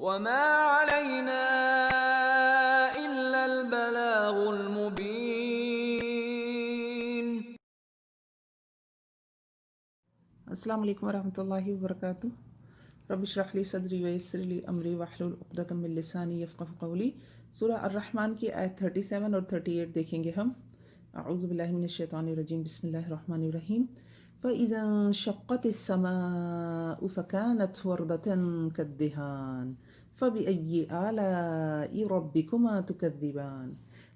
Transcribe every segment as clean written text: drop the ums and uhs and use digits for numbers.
وما علينا إلا البلاغ المبين. السلام علیکم ورحمۃ اللہ وبرکاتہ. رب اشرح لی صدری ویسر لی امری واحلل عقدۃ من لسانی یفقہوا قولی. سورہ الرحمن کی آیت 37 اور 38 دیکھیں گے ہم. اعوذ باللہ من الشیطان الرجیم. بسم اللہ الرحمن الرحیم. فَإِذَا انشَقَّتِ السَّمَاءُ فَكَانَتْ وَرْدَةً كَالدِّهَانِ فَبِأَيِّ آلَاءِ رَبِّكُمَا تُكَذِّبَانِ.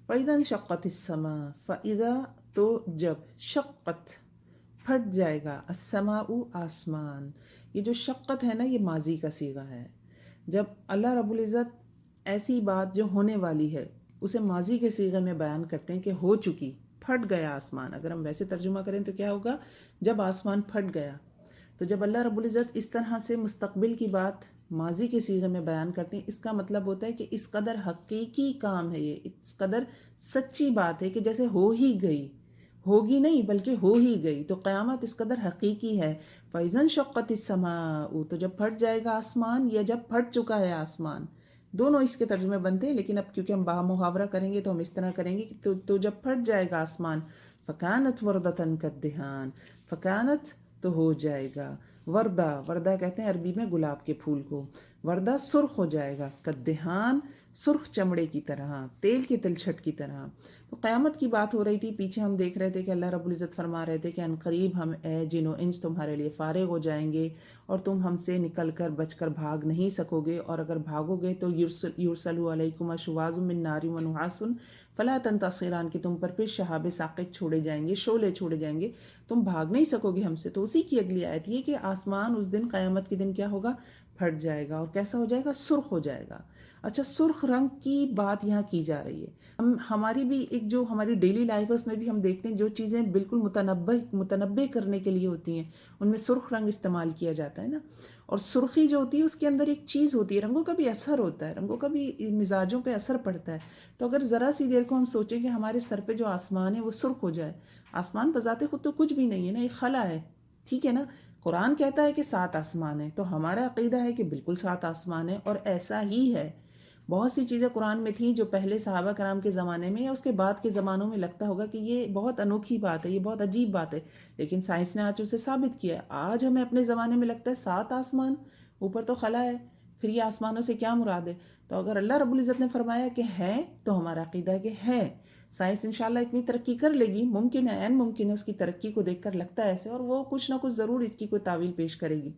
فَإِذَا انشَقَّتِ السَّمَاءُ، فَإِذَا تو جب، شقت پھٹ جائے گا، السماء آسمان. یہ جو شقت ہے نا یہ ماضی کا صیغہ ہے. جب اللہ رب العزت ایسی بات جو ہونے والی ہے اسے ماضی کے صیغے میں بیان کرتے ہیں کہ ہو چکی، پھٹ گیا آسمان. اگر ہم ویسے ترجمہ کریں تو کیا ہوگا؟ جب آسمان پھٹ گیا. تو جب اللہ رب العزت اس طرح سے مستقبل کی بات ماضی کے صیغے میں بیان کرتے ہیں، اس کا مطلب ہوتا ہے کہ اس قدر حقیقی کام ہے، یہ اس قدر سچی بات ہے کہ جیسے ہو ہی گئی، ہوگی نہیں بلکہ ہو ہی گئی. تو قیامت اس قدر حقیقی ہے. فَإِذَا انشَقَّتِ السَّمَاءُ، تو جب پھٹ جائے گا آسمان یا جب پھٹ چکا ہے آسمان. دونوں اس کے ترجمے بنتے ہیں، لیکن اب کیونکہ ہم محاورہ کریں گے تو ہم اس طرح کریں گے کہ تو جب پھٹ جائے گا آسمان. فَكَانَتْ وَرْدَةً كَالدِّهَانِ، فَكَانَتْ تو ہو جائے گا. وردہ، وردہ کہتے ہیں عربی میں گلاب کے پھول کو. وردہ سرخ ہو جائے گا. کدہان، سرخ چمڑے کی طرح، تیل کی تلچھٹ کی طرح. تو قیامت کی بات ہو رہی تھی. پیچھے ہم دیکھ رہے تھے کہ اللہ رب العزت فرما رہے تھے کہ ان قریب ہم اے جن و انس تمہارے لیے فارغ ہو جائیں گے اور تم ہم سے نکل کر بچ کر بھاگ نہیں سکو گے، اور اگر بھاگو گے تو یرسل علیکم شواظ من نار و نحاس فلا تنتصران، کہ تم پر پھر شہاب ثاقب چھوڑے جائیں گے، شعلے چھوڑے جائیں گے، تم بھاگ نہیں سکو گے ہم سے. تو اسی کی اگلی آیت یہ کہ آسمان اس دن، قیامت کے دن کیا ہوگا؟ پھٹ جائے گا. اور کیسا ہو جائے گا؟ سرخ ہو جائے گا. اچھا، سرخ رنگ کی بات یہاں کی جا رہی ہے. ہماری بھی ایک جو ہماری ڈیلی لائف ہے اس میں بھی ہم دیکھتے ہیں جو چیزیں بالکل متنبع کرنے کے لیے ہوتی ہیں ان میں سرخ رنگ استعمال کیا جاتا ہے نا. اور سرخی جو ہوتی ہے اس کے اندر ایک چیز ہوتی ہے، رنگوں کا بھی اثر ہوتا ہے، رنگوں کا بھی مزاجوں پہ اثر پڑتا ہے. تو اگر ذرا سی دیر کو ہم سوچیں کہ ہمارے سر پہ جو آسمان ہے وہ سرخ ہو جائے. آسمان بذات خود تو کچھ بھی نہیں ہے نا، ایک خلا ہے، ٹھیک ہے نا. قرآن کہتا ہے کہ 7 آسمان ہیں، تو ہمارا عقیدہ ہے کہ بالکل 7 آسمان ہیں، اور ایسا ہی ہے. بہت سی چیزیں قرآن میں تھیں جو پہلے صحابہ کرام کے زمانے میں یا اس کے بعد کے زمانوں میں لگتا ہوگا کہ یہ بہت انوکھی بات ہے، یہ بہت عجیب بات ہے، لیکن سائنس نے آج اسے ثابت کیا ہے. آج ہمیں اپنے زمانے میں لگتا ہے 7 آسمان، اوپر تو خلا ہے، پھر یہ آسمانوں سے کیا مراد ہے؟ تو اگر اللہ رب العزت نے فرمایا کہ ہے تو ہمارا عقیدہ ہے کہ ہے. سائنس انشاءاللہ اتنی ترقی کر لے گی، ممکن ہے، عین ممکن ہے، اس کی ترقی کو دیکھ کر لگتا ہے ایسے، اور وہ کچھ نہ کچھ ضرور اس کی کوئی تعویل پیش کرے گی.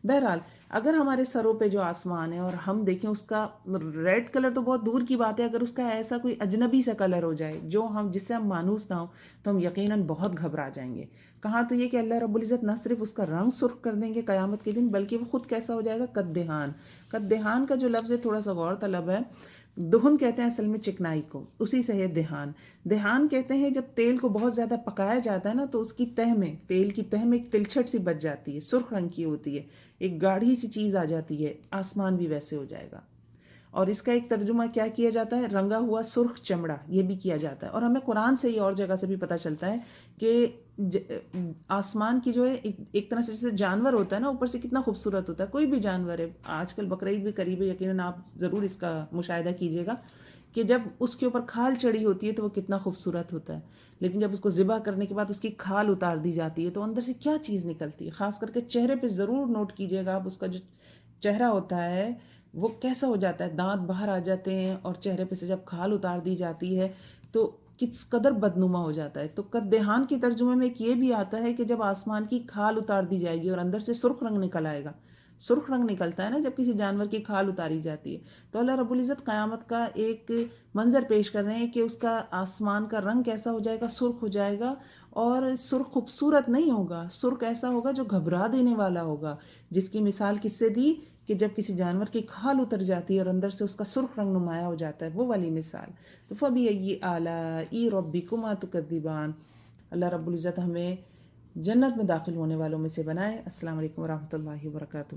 بہرحال اگر ہمارے سروں پہ جو آسمان ہے اور ہم دیکھیں اس کا ریڈ کلر تو بہت دور کی بات ہے، اگر اس کا ایسا کوئی اجنبی سا کلر ہو جائے جو جس سے ہم مانوس نہ ہو تو ہم یقیناً بہت گھبرا جائیں گے. کہاں تو یہ کہ اللہ رب العزت نہ صرف اس کا رنگ سرخ کر دیں گے قیامت کے دن، بلکہ وہ خود کیسا ہو جائے گا؟ کدہان. کدہان کا جو لفظ ہے تھوڑا سا غور طلب ہے. دہن کہتے ہیں اصل میں چکنائی کو، اسی سے ہے دہان. دہان کہتے ہیں جب تیل کو بہت زیادہ پکایا جاتا ہے نا تو اس کی تہ میں، تیل کی تہ میں ایک تلچھٹ سی بچ جاتی ہے، سرخ رنگ کی ہوتی ہے، ایک گاڑھی سی چیز آ جاتی ہے. آسمان بھی ویسے ہو جائے گا. اور اس کا ایک ترجمہ کیا کیا جاتا ہے؟ رنگا ہوا سرخ چمڑا، یہ بھی کیا جاتا ہے. اور ہمیں قرآن سے ہی اور جگہ سے بھی پتہ چلتا ہے کہ آسمان کی جو ہے ایک طرح سے جیسے جانور ہوتا ہے نا، اوپر سے کتنا خوبصورت ہوتا ہے. کوئی بھی جانور ہے، آج کل بقرعید بھی قریب ہے، یقیناً آپ ضرور اس کا مشاہدہ کیجیے گا کہ جب اس کے اوپر کھال چڑھی ہوتی ہے تو وہ کتنا خوبصورت ہوتا ہے، لیکن جب اس کو ذبح کرنے کے بعد اس کی کھال اتار دی جاتی ہے تو اندر سے کیا چیز نکلتی ہے. خاص کر کے چہرے پہ ضرور نوٹ کیجیے گا آپ، اس کا جو چہرہ ہوتا ہے وہ کیسا ہو جاتا ہے، دانت باہر آ جاتے ہیں، اور چہرے پہ سے جب کھال اتار دی جاتی ہے تو کس قدر بدنما ہو جاتا ہے. تو کدہان کے ترجمے میں ایک یہ بھی آتا ہے کہ جب آسمان کی کھال اتار دی جائے گی اور اندر سے سرخ رنگ نکل آئے گا. سرخ رنگ نکلتا ہے نا جب کسی جانور کی کھال اتاری جاتی ہے. تو اللہ رب العزت قیامت کا ایک منظر پیش کر رہے ہیں کہ اس کا آسمان کا رنگ کیسا ہو جائے گا؟ سرخ ہو جائے گا. اور سرخ خوبصورت نہیں ہوگا، سرخ ایسا ہوگا جو گھبرا دینے والا ہوگا، جس کی مثال کس سے دی کہ جب کسی جانور کی کھال اتر جاتی ہے اور اندر سے اس کا سرخ رنگ نمایاں ہو جاتا ہے، وہ والی مثال. تو فَبِأَيِّ آلَاءِ رَبِّكُمَا تُكَذِّبَانِ. اللہ رب العزت ہمیں جنت میں داخل ہونے والوں میں سے بنائے. السلام علیکم ورحمۃ اللہ وبرکاتہ.